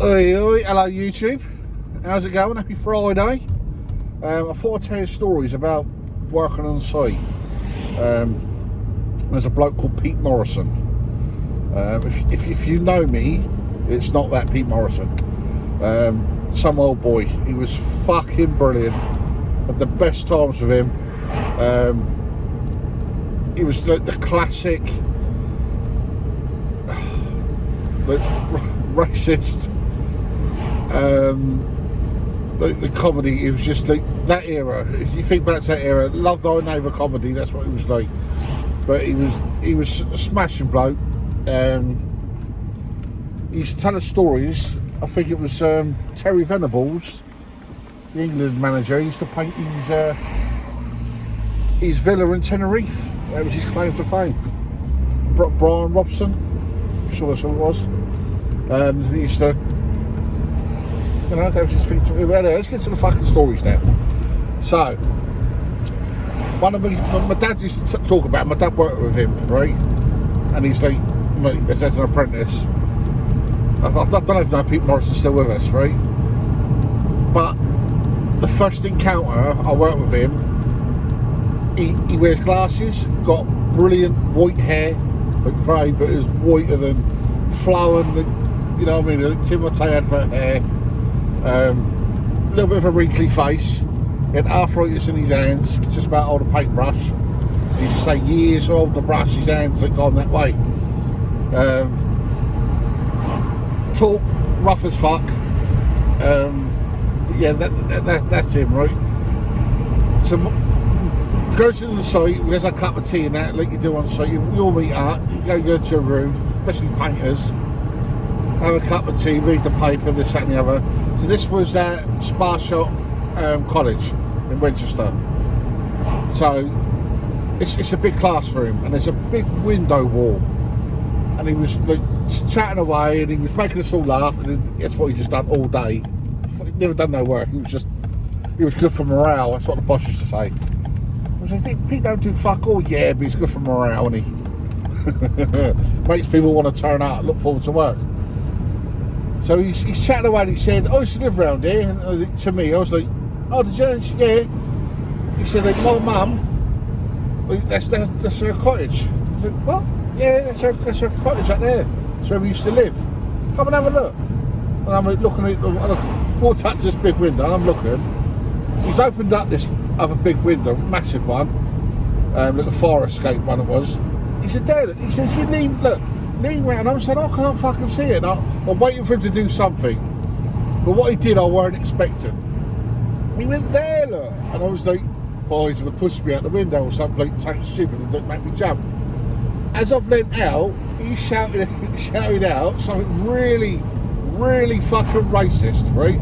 Oi, oi, hello YouTube. How's it going? Happy Friday. I thought I'd tell you stories about working on site. There's a bloke called Pete Morrison. If you know me, it's not that Pete Morrison. Some old boy. He was fucking brilliant. Had the best times with him. He was like the classic racist. The comedy, it was just like that era. If you think back to that era, Love Thy Neighbour comedy, that's what it was like. But he was a smashing bloke. He used to tell us stories. I think it was Terry Venables, the England manager. He used to paint his villa in Tenerife. That was his claim to fame. Brian Robson, I'm sure that's what it was. He used to, you know, that was his thing to do. Anyway, let's get to the fucking stories now. So, my dad used to talk about, my dad worked with him, right? And he's like, as an apprentice. I don't know if Pete Morrison's still with us, right? But the first encounter I worked with him, he wears glasses, got brilliant white hair, like grey, but it was whiter than flowing, you know what I mean, like Timothy advert hair. A little bit of a wrinkly face. He had arthritis in his hands, just about hold a paintbrush. He used to say years to hold the brush, his hands had gone that way. Tall, rough as fuck. Yeah, that's him, right? So goes to the site, we has a cup of tea and that, like you do on site. You all meet up, you go to a room, especially painters. Have a cup of tea, read the paper, this, that and the other. So this was at Sparshot College in Winchester. So it's a big classroom and there's a big window wall. And he was like chatting away and he was making us all laugh because that's what he just done all day. He'd never done no work. He was good for morale. That's what the boss used to say. I was like, Pete don't do fuck all. Yeah, but he's good for morale, and he makes people want to turn out and look forward to work. So he's chatting away and he said, I used to live around here. And to me, I was like, oh, did you? Yeah. He said, like, my mum, that's her cottage. I was like, what? Yeah, that's her cottage up there. That's where we used to live. Come and have a look. And I'm like, looking at it, walked up to this big window and I'm looking. He's opened up this other big window, massive one, like a fire escape one it was. He said, there, he says, you lean round. I said, I can't fucking see it. I'm waiting for him to do something. But what he did, I weren't expecting. He went there, look. And I was like, oh, he's going to push me out the window or something, like something stupid and make me jump. As I've leant out, he shouted out something really, really fucking racist, right?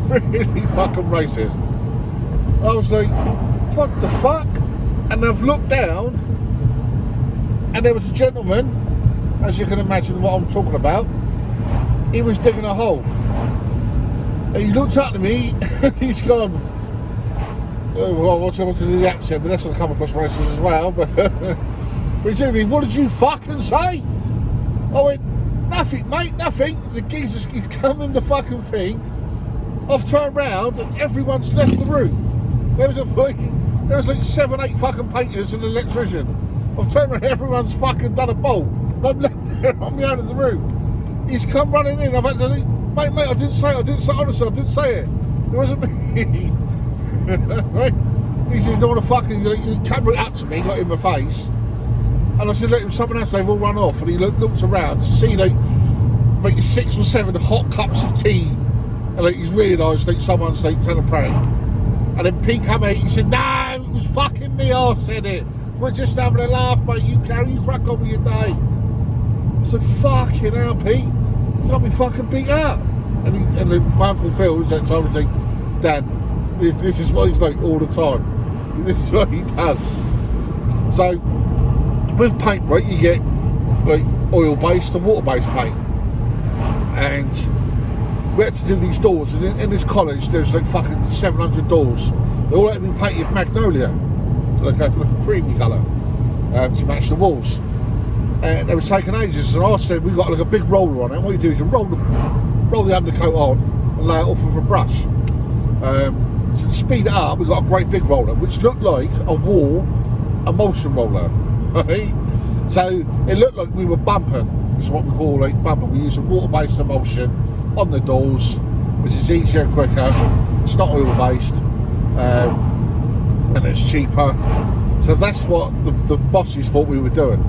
Really fucking racist. I was like, what the fuck? And I've looked down and there was a gentleman, as you can imagine what I'm talking about. He was digging a hole. And he looked up to me and he's gone, oh, well, I want to do the accent, but that's going to come across racist as well. But he said to me, what did you fucking say? I went, nothing, mate, nothing. The geezer's come in the fucking thing. I've turned round and everyone's left the room. There was like 7, 8 fucking painters and an electrician. I've turned around, everyone's fucking done a bolt. And I'm left there on my own in the room. He's come running in. I've had to think, mate, I didn't say it. Honestly, I didn't say it. It wasn't me. Right? He said, you don't want to fucking, he came right up to me, got in my face. And I said, look, it was someone else, they've all run off. And he looked around to see like 6 or 7 hot cups of tea. And like, he's realised like someone's like telling a prank. And then Pete came out, he said, no, it was fucking me, I said it. We're just having a laugh, mate, you crack on with your day. I said, fucking hell, Pete, you got me fucking beat up. And then my Uncle Phil was that time, was like, Dad, this is what he's like all the time. This is what he does. So, with paint, right, you get like oil-based and water-based paint. And we had to do these doors, and in this college there's like fucking 700 doors. They all had to be painted magnolia, like a creamy colour, to match the walls. and they were taking ages. And I said, we've got like a big roller on it. And what you do is you roll the undercoat on and lay it off with a brush. So to speed it up, we've got a great big roller, which looked like a wall emulsion roller, right? So it looked like we were bumping. It's what we call like bumping. We use a water-based emulsion on the doors, which is easier and quicker. It's not oil-based, and it's cheaper. So that's what the bosses thought we were doing.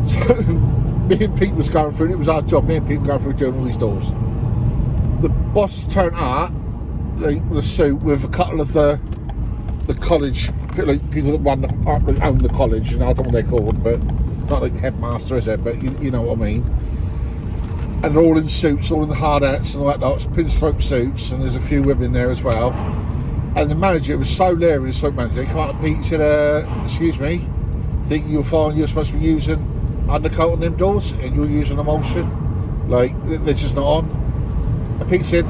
So me and Pete was going through, it was our job, me and Pete were going through doing all these doors. The boss turned up, like, with a suit with a couple of the college, like people that own the college, and I don't know what they're called, but not like headmaster, is it? But you know what I mean. And they're all in suits, all in the hard hats and all that lot, pinstripe suits, and there's a few women there as well. And the manager, it was so leery, the site manager, he came up to Pete and said, excuse me, think you'll find you're supposed to be using undercoat on them doors and you're using emulsion? Like, this is not on. And Pete said,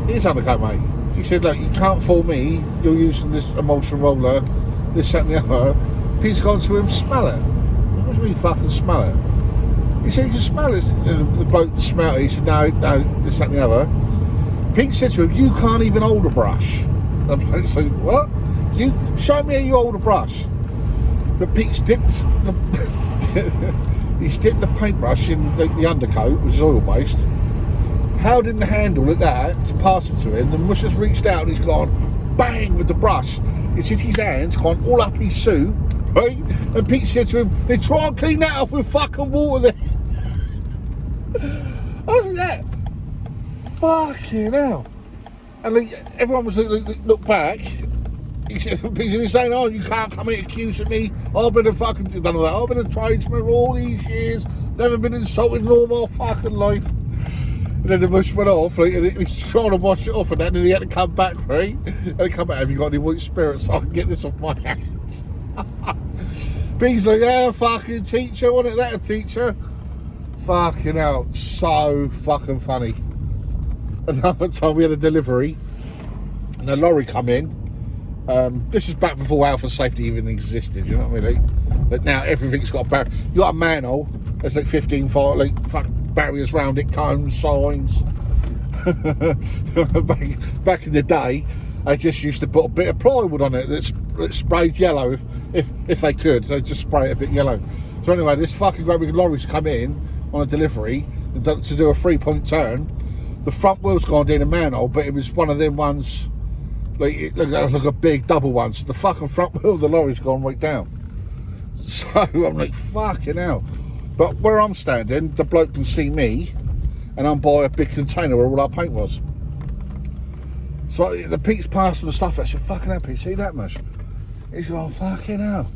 it's undercoat, mate. He said, look, you can't fool me, you're using this emulsion roller, this, that and the other. Pete's gone to him, smell it. What do you mean fucking smell it? He said, you can smell it. And the bloke smelled it. He said, no, this, that and the other. Pete said to him, you can't even hold a brush. The bloke said, what? You show me how you hold a brush. But Pete's dipped he's dipped the paintbrush in the undercoat, which is oil-based, held in the handle like that to pass it to him. The mush has reached out and he's gone bang with the brush. It's hit his hands, gone all up his suit, right? And Pete said to him, they try and clean that up with fucking water there. I was like, that fucking hell. And like, everyone was look back. He said, he's saying, oh, you can't come here accusing me. I've been a fucking, done all that. I've been a tradesman all these years. Never been insulted in all my fucking life. And then the bush went off, like, and he's trying to wash it off, and then he had to come back, right? And he come back, have you got any white spirits so I can get this off my hands? But he's like, yeah, fucking teacher, wasn't it that a teacher? Fucking hell, so fucking funny. Another time we had a delivery, and a lorry come in. This is back before health and safety even existed, you know what I mean? But now everything's got a barrier. You got a manhole, there's like 15 like fucking barriers around it, cones, signs. back in the day, I just used to put a bit of plywood on it that sprayed yellow if they could. So just spray it a bit yellow. So anyway, this fucking great big lorry's come in on a delivery to do a 3-point turn. The front wheel's gone down a manhole, but it was one of them ones. Like, it looked like a big double one, so the fucking front wheel of the lorry's gone right down. So I'm like, fucking hell. But where I'm standing, the bloke can see me, and I'm by a big container where all our paint was. So the Pete's passing the stuff. I said, fucking hell, Pete, see that much? He's going, fucking hell.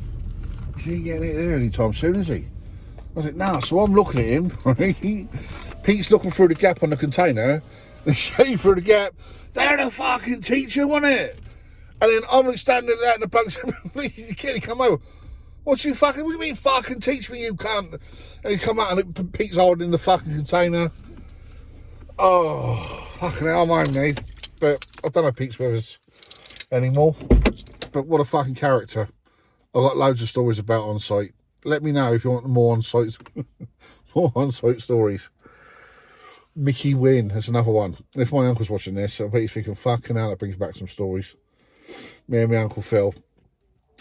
He ain't getting it there anytime soon, is he? I was like, nah. So I'm looking at him, right? Pete's looking through the gap on the container, and showing through the gap. They're the fucking teacher, wasn't it? And then I'm standing there and the bloke said, you can't come over. What do you mean fucking teach me, you cunt? And he come out and Pete's holding the fucking container. Oh, fucking hell, I'm home, mate. But I don't know Pete's with us anymore. But what a fucking character. I've got loads of stories about on site. Let me know if you want more on site more on site stories. Mickey Wynn, that's another one. If my uncle's watching this, I bet he's thinking, fucking hell, that brings back some stories. Me and my Uncle Phil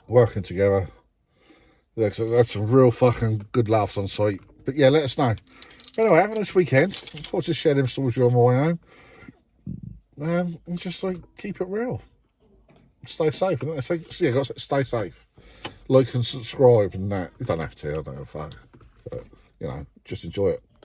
working together. Yeah, so that's some real fucking good laughs on site. But yeah, let us know. But anyway, have a nice weekend. I thought I'd just share them stories with you on my way home. And just like keep it real. Stay safe. And yeah, got to stay safe. Like and subscribe and that. You don't have to, I don't know, fuck. But, you know, just enjoy it.